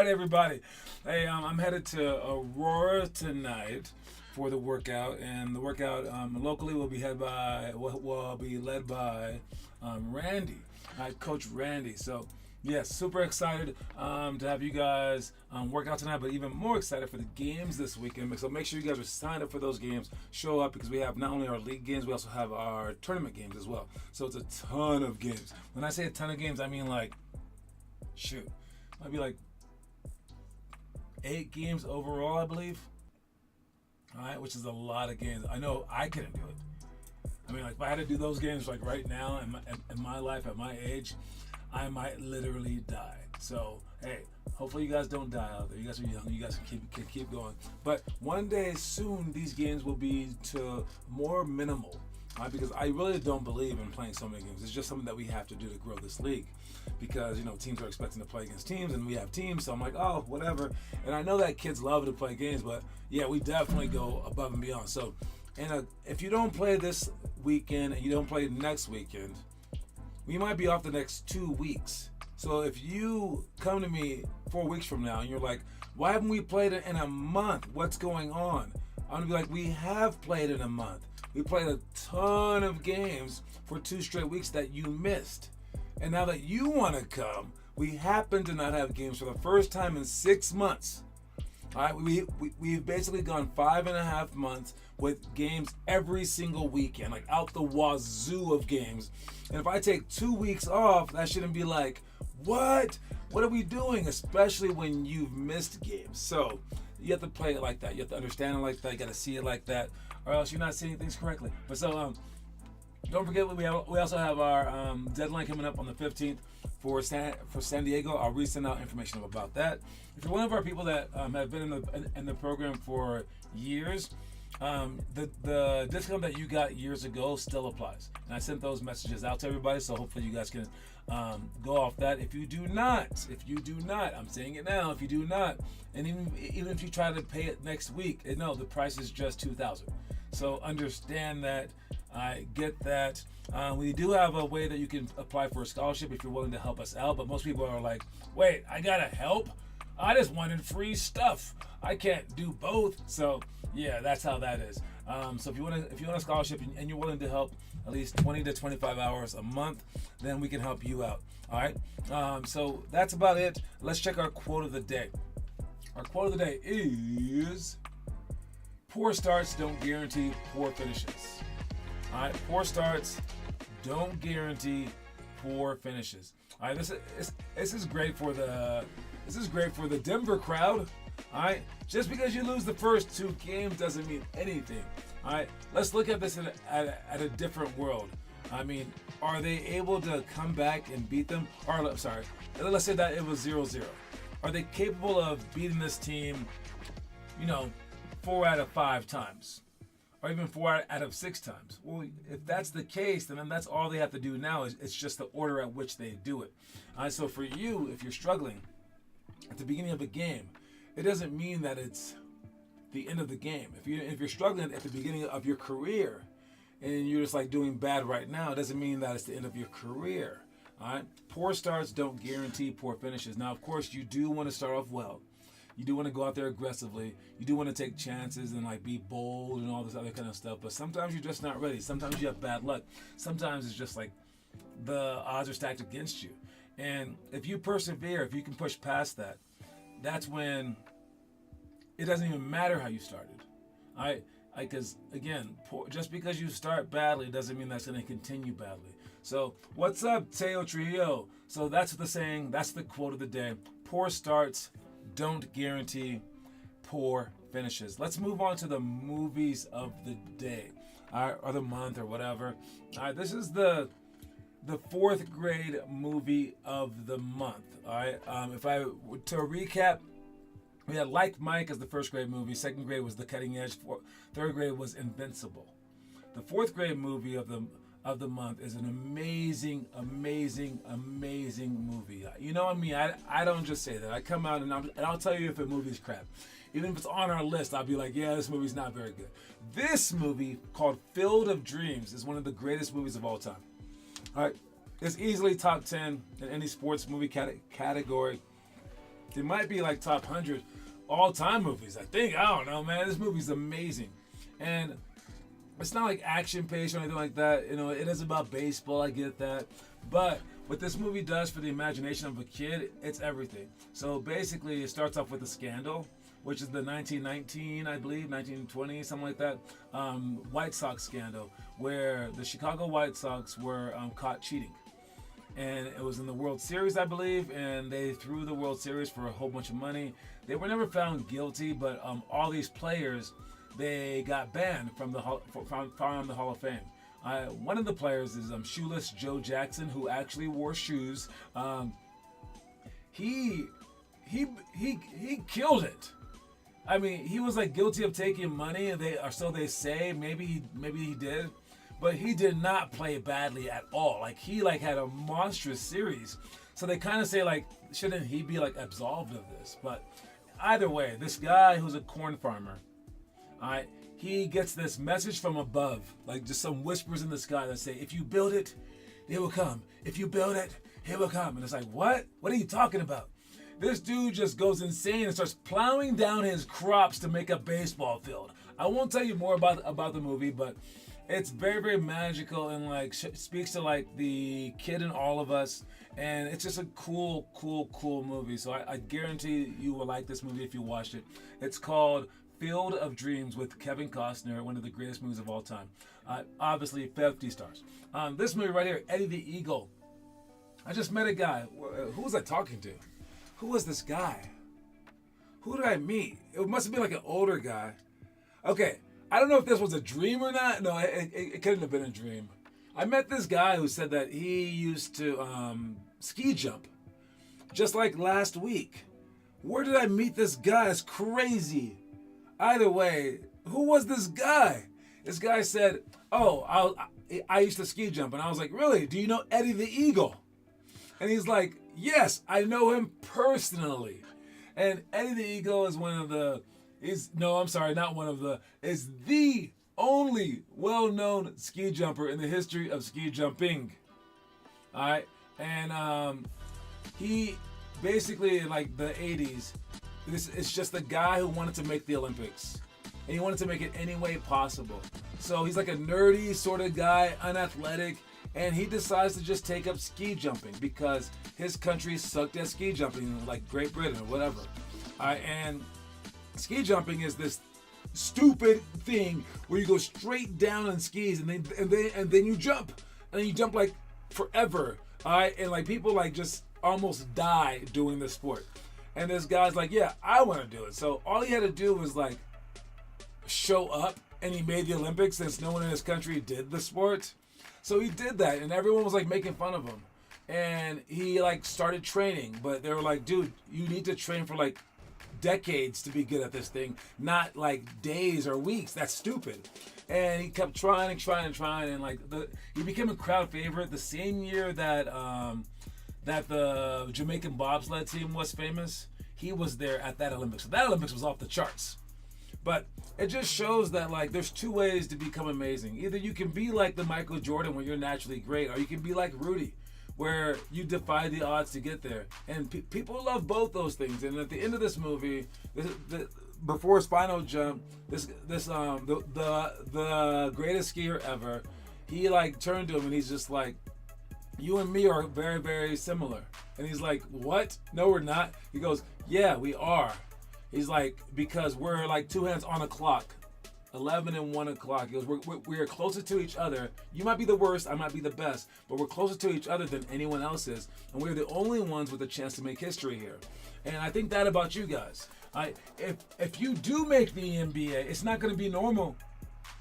right, everybody. Hey, I'm headed to Aurora tonight for the workout, and the workout locally will be led by Randy, Coach Randy. So, yes, super excited to have you guys work out tonight, but even more excited for the games this weekend. So make sure you guys are signed up for those games. Show up because we have not only our league games, we also have our tournament games as well. So it's a ton of games. When I say a ton of games, I mean like, shoot, might be like 8 games overall, I believe. All right, which is a lot of games. I know I couldn't do it. I mean, like if I had to do those games like right now in my life at my age, I might literally die. So hey, hopefully you guys don't die out there. You guys are young. You guys can keep going. But one day soon, these games will be to more minimal. Right? Because I really don't believe in playing so many games. It's just something that we have to do to grow this league. Because teams are expecting to play against teams, and we have teams. So I'm like, oh, whatever. And I know that kids love to play games, but yeah, we definitely go above and beyond. So, if you don't play this weekend and you don't play next weekend, we might be off the next 2 weeks. So if you come to me 4 weeks from now and you're like, why haven't we played it in a month? What's going on? I'm going to be like, we have played in a month. We played a ton of games for 2 straight weeks that you missed. And now that you want to come, we happen to not have games for the first time in 6 months. All right, we've basically gone 5.5 months with games every single weekend, like out the wazoo of games. And if I take 2 weeks off, that shouldn't be like, what? What are we doing? Especially when you've missed games. So you have to play it like that. You have to understand it like that. You got to see it like that, or else you're not seeing things correctly. But so don't forget we also have our deadline coming up on the 15th for San Diego. I'll resend out information about that. If you're one of our people that have been in the program for years, the discount that you got years ago still applies. And I sent those messages out to everybody, so hopefully you guys can go off that. If you do not, I'm saying it now. If you do not, and even if you try to pay it next week, no, the price is just $2,000. So understand that. I get that. We do have a way that you can apply for a scholarship if you're willing to help us out. But most people are like, wait, I gotta help? I just wanted free stuff. I can't do both. So yeah, that's how that is. So if you want a scholarship and you're willing to help at least 20 to 25 hours a month, then we can help you out. All right. So that's about it. Let's check our quote of the day. Our quote of the day is: poor starts don't guarantee poor finishes. All right, poor starts don't guarantee poor finishes. All right, this is great for the Denver crowd. All right, just because you lose the first 2 games doesn't mean anything. All right, let's look at this at a different world. I mean, are they able to come back and beat them? Or sorry, let's say that it was 0-0. Are they capable of beating this team? 4 out of 5 times. Or even 4 out of 6 times. Well, if that's the case, then that's all they have to do now. It's just the order at which they do it. So for you, if you're struggling at the beginning of a game, it doesn't mean that it's the end of the game. If you're struggling at the beginning of your career and you're just like doing bad right now, it doesn't mean that it's the end of your career. All right. Poor starts don't guarantee poor finishes. Now, of course, you do want to start off well. You do want to go out there aggressively. You do want to take chances and like be bold and all this other kind of stuff. But sometimes you're just not ready. Sometimes you have bad luck. Sometimes it's just like the odds are stacked against you. And if you persevere, if you can push past that, that's when it doesn't even matter how you started. Because again, just because you start badly doesn't mean that's going to continue badly. So what's up, Teo Trio? So that's the saying. That's the quote of the day. Poor starts don't guarantee poor finishes. Let's move on to the movies of the day, or the month, or whatever. This is the 4th grade movie of the month. All right. To recap, we had Like Mike as the 1st grade movie. 2nd grade was The Cutting Edge. 3rd grade was Invincible. The 4th grade movie of the month is an amazing movie. You know what I mean? I don't just say that. I come out and I'll tell you if a movie's crap. Even if it's on our list, I'll be like, yeah, this movie's not very good. This movie, called Field of Dreams, is one of the greatest movies of all time. All right, it's easily top 10 in any sports movie category. It might be like top 100 all-time movies. I think. I don't know, man. This movie's amazing, and it's not like action-paced or anything like that. You know, it is about baseball. I get that, but what this movie does for the imagination of a kid, it's everything. So basically, it starts off with a scandal, which is the 1919, I believe, 1920, something like that, White Sox scandal, where the Chicago White Sox were caught cheating. And it was in the World Series, I believe, and they threw the World Series for a whole bunch of money. They were never found guilty, but all these players, they got banned from the Hall of Fame. One of the players is Shoeless Joe Jackson, who actually wore shoes. He killed it. I mean, he was like guilty of taking money, or so they say. Maybe he did, but he did not play badly at all. Like he had a monstrous series. So they kind of say like, shouldn't he be like absolved of this? But either way, this guy who's a corn farmer, all right, he gets this message from above, like just some whispers in the sky that say, if you build it, it will come. If you build it, it will come. And it's like, what? What are you talking about? This dude just goes insane and starts plowing down his crops to make a baseball field. I won't tell you more about the movie, but it's very, very magical and like speaks to like the kid in all of us. And it's just a cool movie. So I guarantee you will like this movie if you watched it. It's called Field of Dreams with Kevin Costner, one of the greatest movies of all time. Obviously, 50 stars. This movie right here, Eddie the Eagle. I just met a guy. Who was I talking to? Who was this guy? Who did I meet? It must have been like an older guy. Okay, I don't know if this was a dream or not. No, it couldn't have been a dream. I met this guy who said that he used to ski jump, just like last week. Where did I meet this guy? It's crazy. Either way, who was this guy? This guy said, oh, I used to ski jump. And I was like, really? Do you know Eddie the Eagle? And he's like, yes, I know him personally. And Eddie the Eagle is is the only well-known ski jumper in the history of ski jumping. All right. And he basically, in like the 80s, it's just a guy who wanted to make the Olympics. And he wanted to make it any way possible. So he's like a nerdy sort of guy, unathletic. And he decides to just take up ski jumping because his country sucked at ski jumping, like Great Britain or whatever. And ski jumping is this stupid thing where you go straight down on skis and then you jump, and then you jump like forever. And like people like just almost die doing this sport. And this guy's like, yeah, I want to do it. So all he had to do was like show up, and he made the Olympics since no one in his country did the sport. So he did that, and everyone was like making fun of him. And he like started training, but they were like, dude, you need to train for like decades to be good at this thing, not like days or weeks. That's stupid. And he kept trying, and like he became a crowd favorite the same year that the Jamaican bobsled team was famous. He was there at that Olympics. So that Olympics was off the charts. But it just shows that like there's two ways to become amazing. Either you can be like the Michael Jordan where you're naturally great, or you can be like Rudy where you defy the odds to get there. And people love both those things. And at the end of this movie, before his final jump, the greatest skier ever, he like turned to him and he's just like, you and me are very, very similar. And he's like, what? No, we're not. He goes, yeah, we are. He's like, because we're like two hands on a clock, 11 and 1 o'clock. He goes, we're closer to each other. You might be the worst, I might be the best, but we're closer to each other than anyone else is. And we're the only ones with a chance to make history here. And I think that about you guys. If you do make the NBA, it's not going to be normal.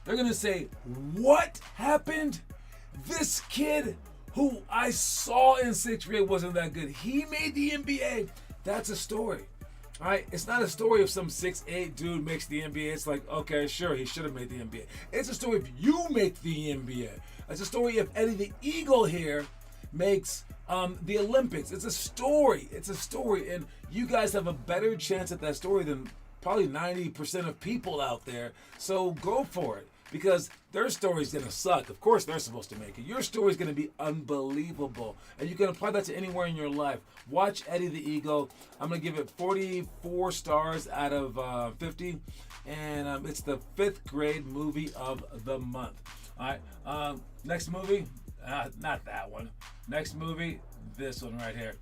They're going to say, what happened? This kid who I saw in 6th grade wasn't that good. He made the NBA. That's a story. All right, it's not a story of some 6'8" dude makes the NBA. It's like, okay, sure, he should have made the NBA. It's a story if you make the NBA. It's a story if Eddie the Eagle here makes the Olympics. It's a story. It's a story, and you guys have a better chance at that story than probably 90% of people out there. So go for it. because their story's going to suck. Of course, they're supposed to make it. Your story's going to be unbelievable. And you can apply that to anywhere in your life. Watch Eddie the Eagle. I'm going to give it 44 stars out of 50. And it's the 5th grade movie of the month. All right. Next movie. Not that one. Next movie, this one right here,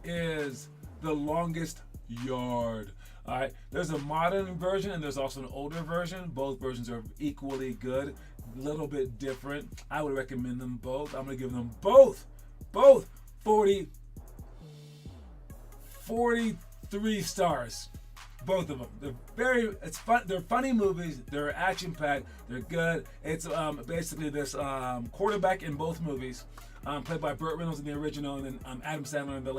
is The Longest Yard. All right, there's a modern version and there's also an older version. Both versions are equally good, a little bit different. I would recommend them both. I'm gonna give them both 43 stars. Both of them. It's fun. They're funny movies. They're action packed. They're good. It's basically this quarterback in both movies, played by Burt Reynolds in the original, and then Adam Sandler in the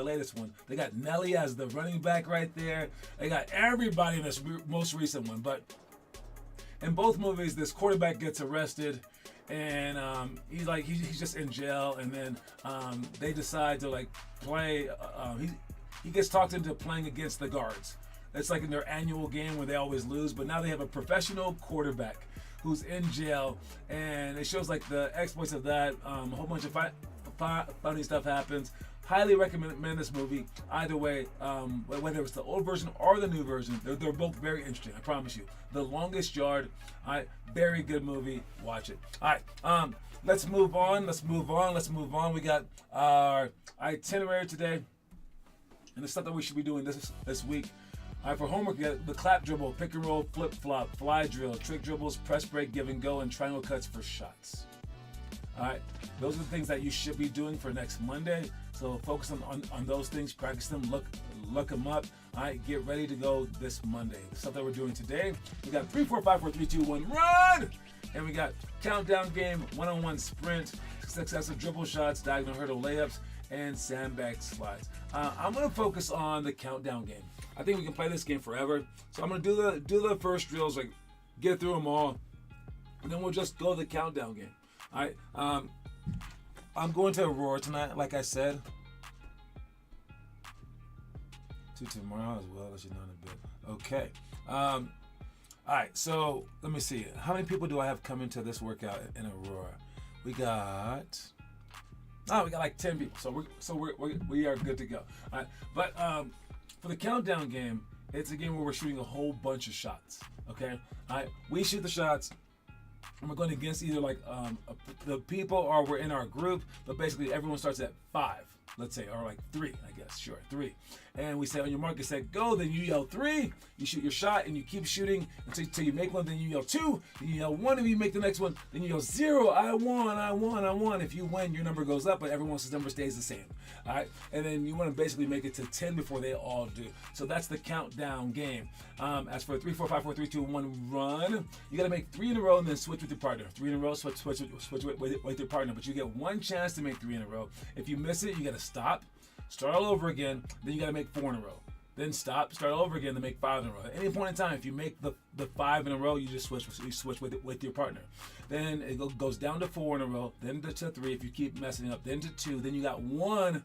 latest one. They got Nelly as the running back right there. They got everybody in this most recent one. But in both movies, this quarterback gets arrested, and he's just in jail, and then they decide to play. He gets talked into playing against the guards. It's like in their annual game where they always lose, but now they have a professional quarterback who's in jail, and it shows the exploits of that. A whole bunch of funny stuff happens. Highly recommend this movie. Either way, whether it's the old version or the new version, they're both very interesting. I promise you. The Longest Yard, very good movie. Watch it. All right, let's move on. We got our itinerary today. And the stuff that we should be doing this week. All right, for homework, you got the clap dribble, pick and roll, flip flop, fly drill, trick dribbles, press break, give and go, and triangle cuts for shots. All right, those are the things that you should be doing for next Monday. So focus on those things, practice them, look them up. All right, get ready to go this Monday. The stuff that we're doing today, we got 3, 4, 5, 4, 3, 2, 1, run! And we got countdown game, one-on-one sprint, successive dribble shots, diagonal hurdle layups, and sandbag slides. I'm gonna focus on the countdown game. I think we can play this game forever. So I'm gonna do the first drills, get through them all, and then we'll just go the countdown game. All right. I'm going to Aurora tonight, like I said. To tomorrow as well, let you know in a bit. Okay. All right. So let me see. How many people do I have coming to this workout in Aurora? We got 10 people, so we are good to go. All right, but for the countdown game, it's a game where we're shooting a whole bunch of shots. Okay, all right, we shoot the shots, and we're going against either the people or we're in our group, but basically everyone starts at 5, let's say, or 3, I guess, sure, 3. And we say on your mark, you say go, then you yell 3, you shoot your shot, and you keep shooting until you make one, then you yell 2, then you yell 1 if you make the next one, then you yell 0, I won. If you win, your number goes up, but everyone else's number stays the same. All right, and then you want to basically make it to 10 before they all do. So that's the countdown game. As for 3, 4, 5, 4, 3, 2, 1, run, you got to make 3 in a row and then switch with your partner. 3 in a row, switch with your partner, but you get 1 chance to make 3 in a row. If you miss it, you got to stop. Start all over again, then you got to make 4 in a row. Then stop, start all over again, then make 5 in a row. At any point in time, if you make the 5 in a row, you just switch with your partner. Then it goes down to 4 in a row, then to 3 if you keep messing up, then to 2, then you got 1.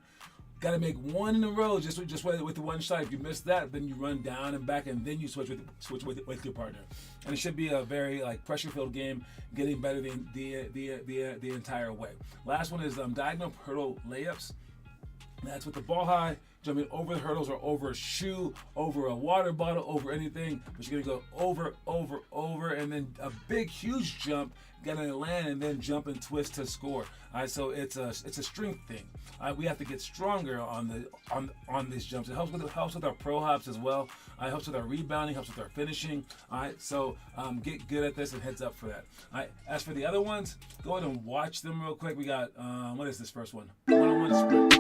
Got to make 1 in a row just with the 1 shot. If you miss that, then you run down and back, and then you switch with your partner. And it should be a very pressure-filled game, getting better the entire way. Last one is diagonal hurdle layups. That's with the ball high, jumping over the hurdles or over a shoe, over a water bottle, over anything. But you're gonna go over, and then a big, huge jump, gonna land, and then jump and twist to score. All right, so it's a strength thing. We have to get stronger on these jumps. It helps with our pro hops as well. It helps with our rebounding, helps with our finishing. All right, so get good at this and heads up for that. All right, as for the other ones, go ahead and watch them real quick. We got what is this first one? One-on-one sprint.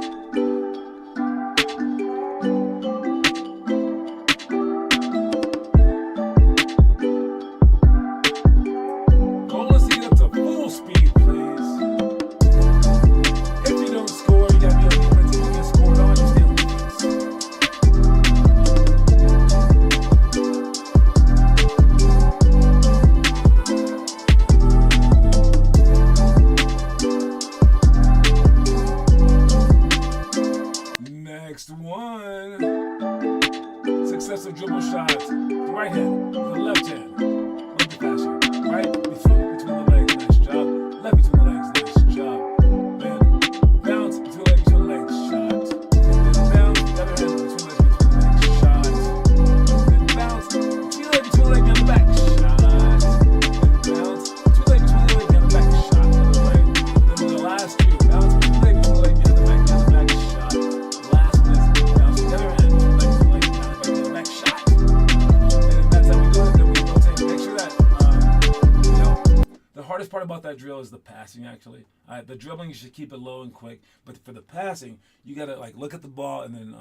hardest part about that drill is the passing, actually. The dribbling, you should keep it low and quick. But for the passing, you got to like look at the ball and then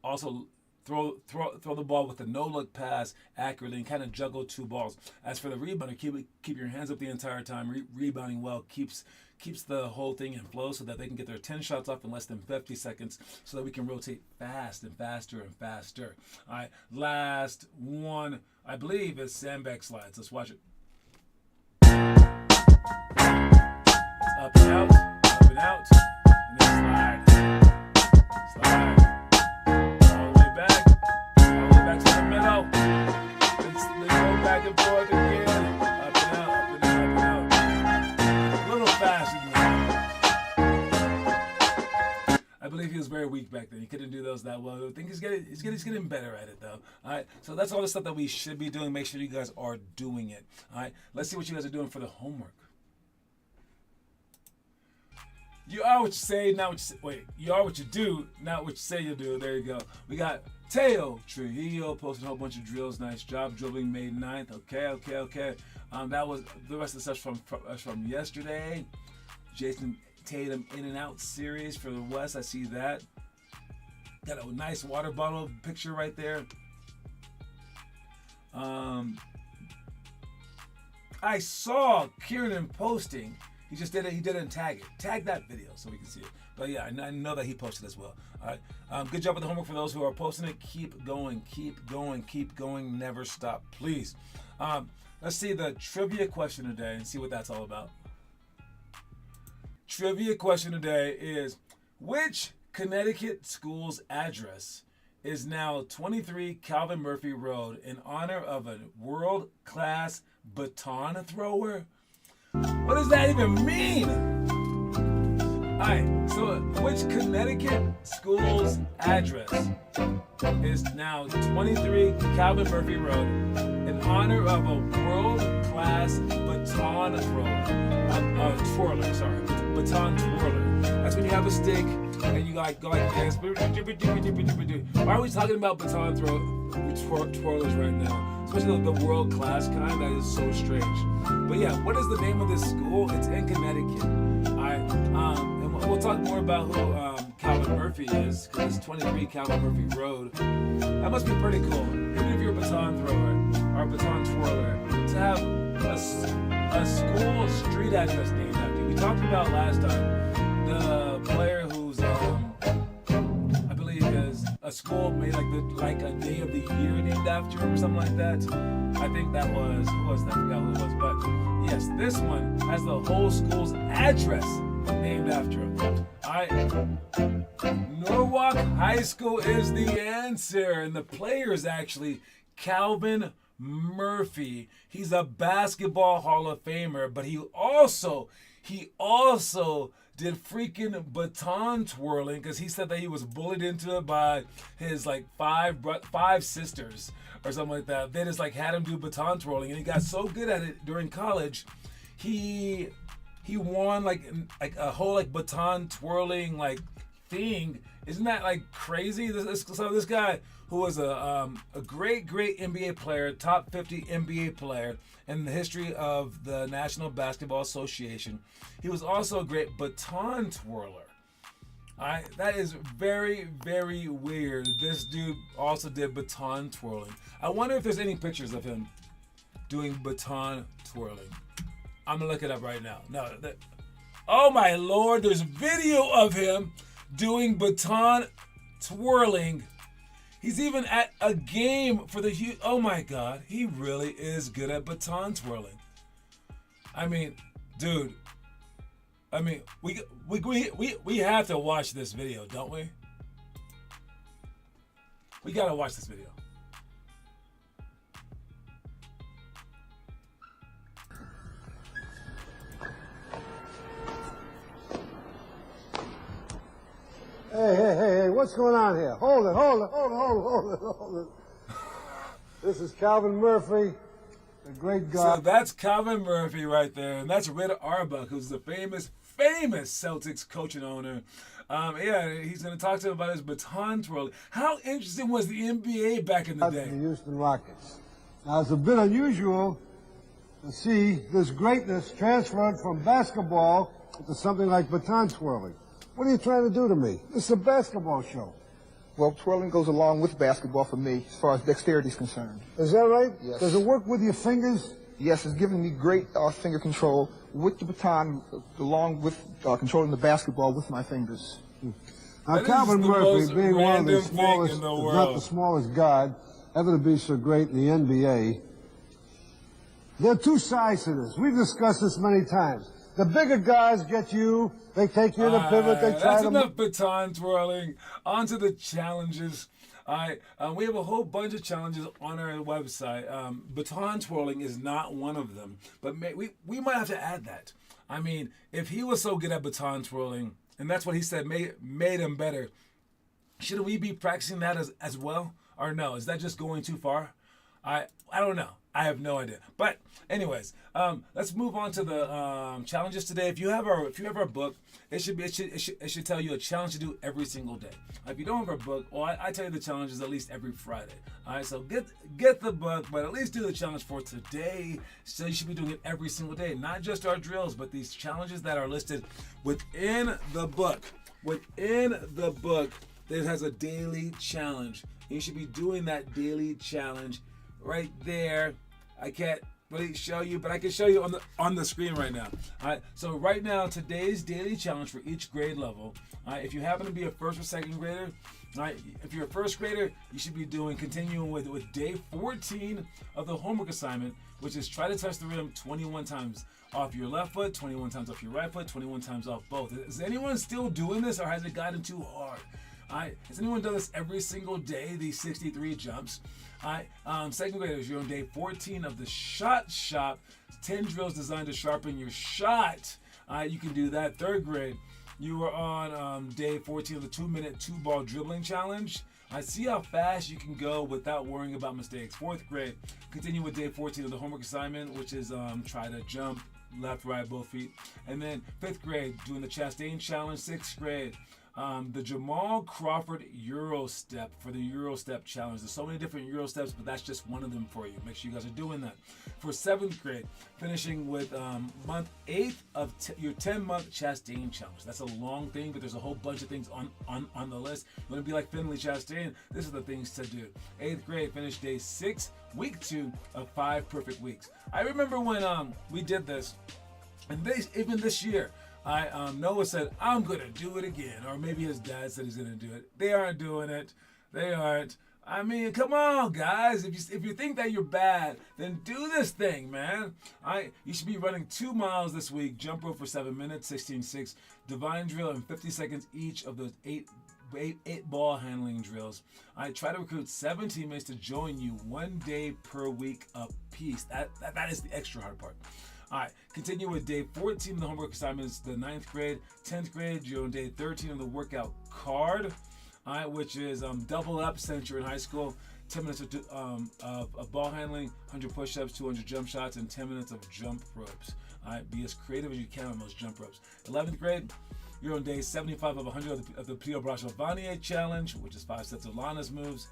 also throw the ball with a no-look pass accurately and kind of juggle two balls. As for the rebounding, keep your hands up the entire time. Rebounding well keeps the whole thing in flow so that they can get their 10 shots off in less than 50 seconds so that we can rotate fast and faster and faster. All right, last one, I believe, is sandbag slides. Let's watch it. Up and out, and then slide. All the way back to the middle. Then go back and forth again. Up and out. A little faster than that. I believe he was very weak back then. He couldn't do those that well. I think he's getting better at it though. All right, so that's all the stuff that we should be doing. Make sure you guys are doing it. All right, let's see what you guys are doing for the homework. You are what you say, not what you say. Wait, you are what you do, not what you say you do. There you go. We got Teo Trujillo posting a whole bunch of drills. Nice job. Dribbling made 9th. Okay. That was the rest of the stuff from yesterday. Jason Tatum in and out series for the West. I see that. Got a nice water bottle picture right there. I saw Kieran posting. He just did it. He didn't tag it. Tag that video so we can see it. But yeah, I know that he posted as well. All right. Good job with the homework for those who are posting it. Keep going. Never stop, please. Let's see the trivia question today and see what that's all about. Trivia question today is, which Connecticut school's address is now 23 Calvin Murphy Road in honor of a world-class baton thrower? What does that even mean? Alright, so which Connecticut school's address is now 23 Calvin Murphy Road in honor of a world-class baton baton twirler. That's when you have a stick and you like go like this. Why are we talking about baton twirlers right now? Especially the world-class kind. That is so strange. But yeah, what is the name of this school? It's in Connecticut. And we'll talk more about who Calvin Murphy is, because it's 23 Calvin Murphy Road. That must be pretty cool. Even if you're a baton thrower or a baton twirler, to have a school street address named after you. We talked about last time the player who's I believe is a school made like a day of the year named after him or something like that. I think that was who was that? I forgot who it was, but yes, this one has the whole school's address named after him. Norwalk High School is the answer, and the player is actually Calvin Murphy. He's a basketball Hall of Famer, but he also did freaking baton twirling because he said that he was bullied into it by his like five sisters or something like that. They just like had him do baton twirling, and he got so good at it during college, he won like a whole like baton twirling like thing. Isn't that like crazy? So this guy who was a great NBA player, top 50 NBA player in the history of the National Basketball Association. He was also a great baton twirler. That is very, very weird. This dude also did baton twirling. I wonder if there's any pictures of him doing baton twirling. I'm gonna look it up right now. No, oh my Lord, there's video of him doing baton twirling. He's even at a game for the oh my God, he really is good at baton twirling. I mean, dude. I mean, we have to watch this video, don't we? We gotta watch this video. Hey, what's going on here? Hold it. This is Calvin Murphy, the great guy. So that's Calvin Murphy right there, and that's Red Auerbach, who's the famous Celtics coach and owner. He's going to talk to him about his baton twirling. How interesting was the NBA back in the day? The Houston Rockets. Now, it's a bit unusual to see this greatness transferred from basketball to something like baton twirling. What are you trying to do to me? This is a basketball show. Well, twirling goes along with basketball for me as far as dexterity is concerned. Is that right? Yes. Does it work with your fingers? Yes, it's giving me great finger control with the baton, along with controlling the basketball with my fingers. Now, That Calvin is the Murphy, most being one of the random thing smallest, in the if not world. the smallest guard ever to be so great in the NBA, there are two sides to this. We've discussed this many times. The bigger guys get you, they take you in the pivot, they try That's to... enough baton twirling. On to the challenges. We have a whole bunch of challenges on our website. Baton twirling is not one of them, but we might have to add that. I mean, if he was so good at baton twirling, and that's what he said made him better, shouldn't we be practicing that as well? Or no, is that just going too far? I don't know. I have no idea. But anyways, let's move on to the challenges today. If you have our book, it should tell you a challenge to do every single day. If you don't have our book, well, I tell you the challenges at least every Friday. All right, so get the book, but at least do the challenge for today. So you should be doing it every single day, not just our drills, but these challenges that are listed within the book. Within the book, it has a daily challenge. You should be doing that daily challenge right there. I can't really show you, but I can show you on the screen right now. All right. So right now, today's daily challenge for each grade level. All right. If you happen to be a first or second grader, all right. If you're a first grader, you should be continuing with day 14 of the homework assignment, which is try to touch the rim 21 times off your left foot, 21 times off your right foot, 21 times off both. Is anyone still doing this, or has it gotten too hard? Has anyone done this every single day, these 63 jumps? Second graders, you're on day 14 of the Shot Shop, 10 drills designed to sharpen your shot. You can do that. Third grade, you are on day 14 of the 2-minute 2-ball dribbling challenge. See how fast you can go without worrying about mistakes. Fourth grade, continue with day 14 of the homework assignment, which is try to jump left, right, both feet. And then fifth grade, doing the Chastain challenge. Sixth grade, the Jamal Crawford Euro Step for the Euro Step challenge. There's so many different Euro Steps, but that's just one of them for you. Make sure you guys are doing that. For seventh grade, finishing with month 8 of your 10-month Chastain challenge. That's a long thing, but there's a whole bunch of things on the list. You want to be like Finley Chastain? This are the things to do. 8th grade, finish day 6, week 2 of 5 perfect weeks. I remember when we did this, and even this year, Noah said, I'm going to do it again. Or maybe his dad said he's going to do it. They aren't doing it. They aren't. I mean, come on, guys. If you think that you're bad, then do this thing, man. You should be running 2 miles this week. Jump rope for 7 minutes, 16-6. Divine drill in 50 seconds each of those 8 ball handling drills. I try to recruit 7 teammates to join you 1 day per week a piece. That is the extra hard part. All right, continue with day 14 of the homework assignments, the 9th grade. 10th grade, you're on day 13 of the workout card, all right, which is double up since you're in high school. 10 minutes of ball handling, 100 push-ups, 200 jump shots, and 10 minutes of jump ropes. All right, be as creative as you can on those jump ropes. 11th grade, you're on day 75 of 100 of the Pio Braccio Vanier challenge, which is 5 sets of Lana's moves.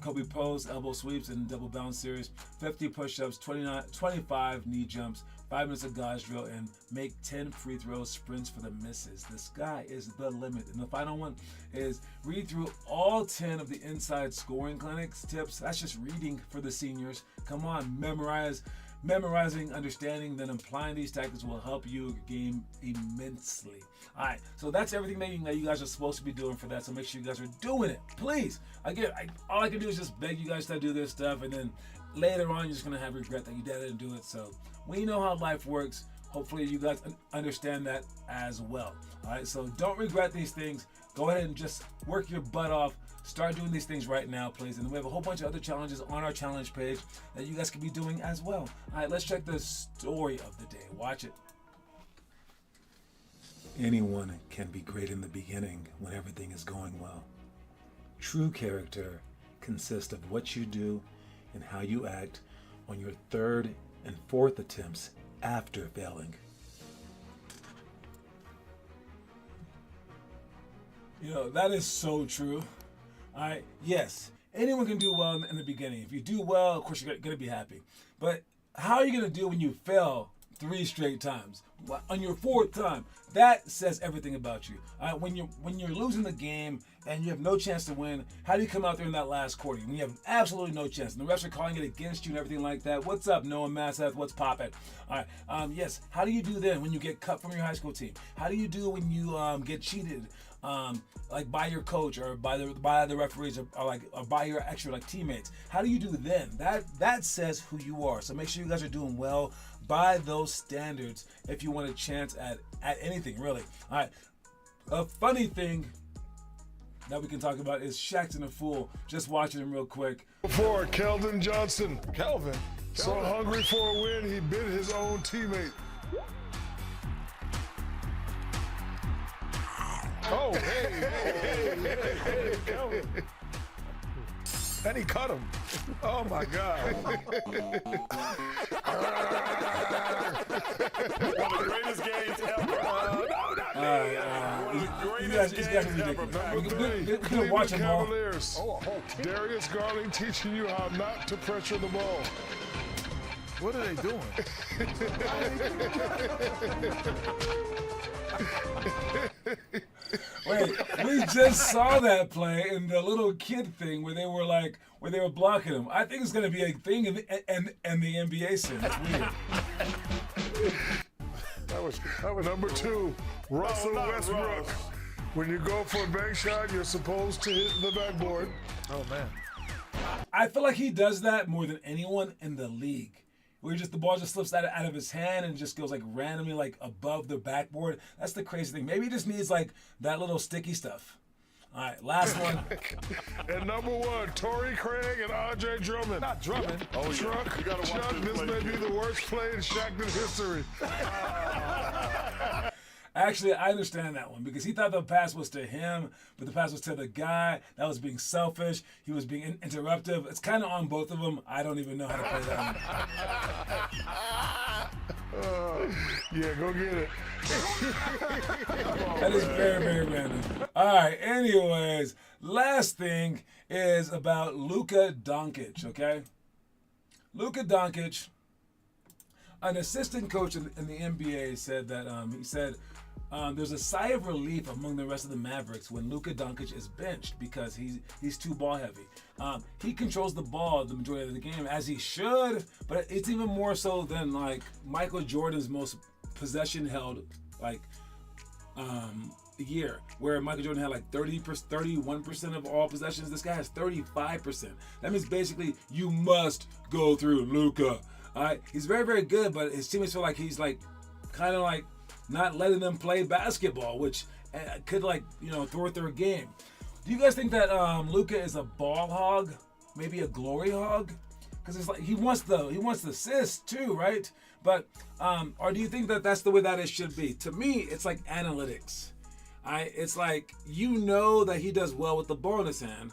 Kobe pose, elbow sweeps, and double bounce series. 50 push-ups, 25 knee jumps, 5 minutes of God's drill, and make 10 free throws sprints for the misses. The sky is the limit. And the final one is read through all 10 of the Inside Scoring Clinics tips. That's just reading for the seniors. Come on, memorizing, understanding, then applying these tactics will help you game immensely. All right, so that's everything that you guys are supposed to be doing for that. So make sure you guys are doing it, please. All I can do is just beg you guys to do this stuff, and then later on you're just gonna have regret that you didn't do it. So we know how life works. Hopefully you guys understand that as well. All right, so don't regret these things. Go ahead and just work your butt off. Start doing these things right now, please. And we have a whole bunch of other challenges on our challenge page that you guys can be doing as well. All right, let's check the story of the day. Watch it. Anyone can be great in the beginning when everything is going well. True character consists of what you do and how you act on your 3rd and 4th attempts after failing. That is so true. All right, yes, anyone can do well in the beginning. If you do well, of course, you're going to be happy. But how are you going to do when you fail 3 straight times? On your 4th time, that says everything about you. When you're losing the game and you have no chance to win, how do you come out there in that last quarter when you have absolutely no chance and the refs are calling it against you and everything like that? What's up, Noah Masseth? What's poppin'? All right. Yes. How do you do then when you get cut from your high school team? How do you do when you get cheated? Like by your coach or by the referees or by your extra teammates. How do you do then? That says who you are. So make sure you guys are doing well by those standards if you want a chance at anything really. All right. A funny thing that we can talk about is Shaqtin' a Fool. Just watching him real quick. For Keldon Johnson. Kelvin. So hungry for a win, he bit his own teammate. Oh, hey, Kelvin. And he cut him. Oh, my God. One of the greatest games ever. You guys are going to watch them all. Cavaliers. Darius Garland teaching you how not to pressure the ball. What are they doing? Wait, we just saw that play in the little kid thing where they were blocking him. I think it's going to be a thing in the NBA soon. It's weird. That was number 2, Russell Westbrook. Russ. When you go for a bank shot, you're supposed to hit the backboard. Oh, man. I feel like he does that more than anyone in the league. Where the ball just slips out of his hand and just goes randomly above the backboard. That's the crazy thing. Maybe he just needs that little sticky stuff. All right, last one. And number 1, Torrey Craig and Andre Drummond. Not Drummond. Oh, Truck. You gotta watch Chuck, this may be the worst play in Shaqtin' history. Actually, I understand that one because he thought the pass was to him, but the pass was to the guy. That was being selfish. He was being interruptive. It's kind of on both of them. I don't even know how to play that one. Yeah, go get it. That is very, very random. All right, anyways, last thing is about Luka Doncic, okay? Luka Doncic, an assistant coach in the NBA said that there's a sigh of relief among the rest of the Mavericks when Luka Doncic is benched because he's too ball heavy. He controls the ball the majority of the game as he should, but it's even more so than Michael Jordan's most possession held year, where Michael Jordan had 31% of all possessions. This guy has 35%. That means basically you must go through Luka. All right, he's very, very good, but his teammates feel like he's kind of not letting them play basketball, which could thwart their game. Do you guys think that Luka is a ball hog, maybe a glory hog? Because it's he wants the assist too, right? But or do you think that that's the way that it should be? To me, it's like analytics. It's that he does well with the ball in his hand,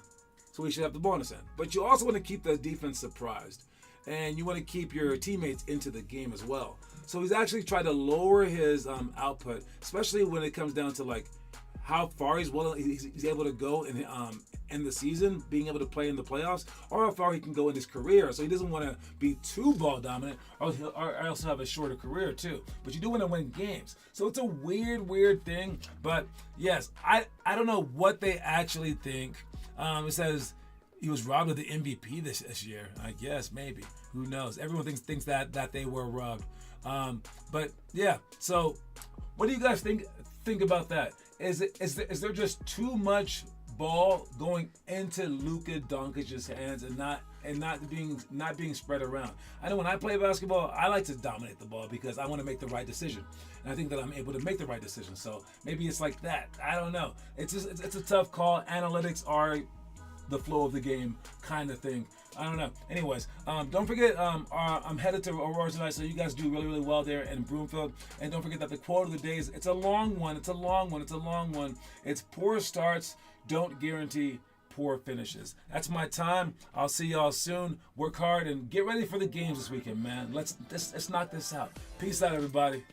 so he should have the ball in his hand. But you also want to keep the defense surprised, and you want to keep your teammates into the game as well. So he's actually tried to lower his output, especially when it comes down to how far he's able to go in the season, being able to play in the playoffs, or how far he can go in his career. So he doesn't want to be too ball dominant, or also have a shorter career too. But you do want to win games. So it's a weird thing. But yes, I don't know what they actually think. It says he was robbed of the MVP this year. I guess maybe. Who knows? Everyone thinks that they were robbed. But yeah. So what do you guys think about that? Is there just too much ball going into Luka Doncic's hands and not being spread around? I know when I play basketball, I like to dominate the ball because I want to make the right decision, and I think that I'm able to make the right decision. So maybe it's like that. I don't know. It's a tough call. Analytics are the flow of the game kind of thing. I don't know. Anyways, don't forget, I'm headed to Aurora tonight, so you guys do really, really well there in Broomfield. And don't forget that the quote of the day is, it's a long one. It's poor starts don't guarantee poor finishes. That's my time. I'll see y'all soon. Work hard and get ready for the games this weekend, man. Let's knock this out. Peace out, everybody.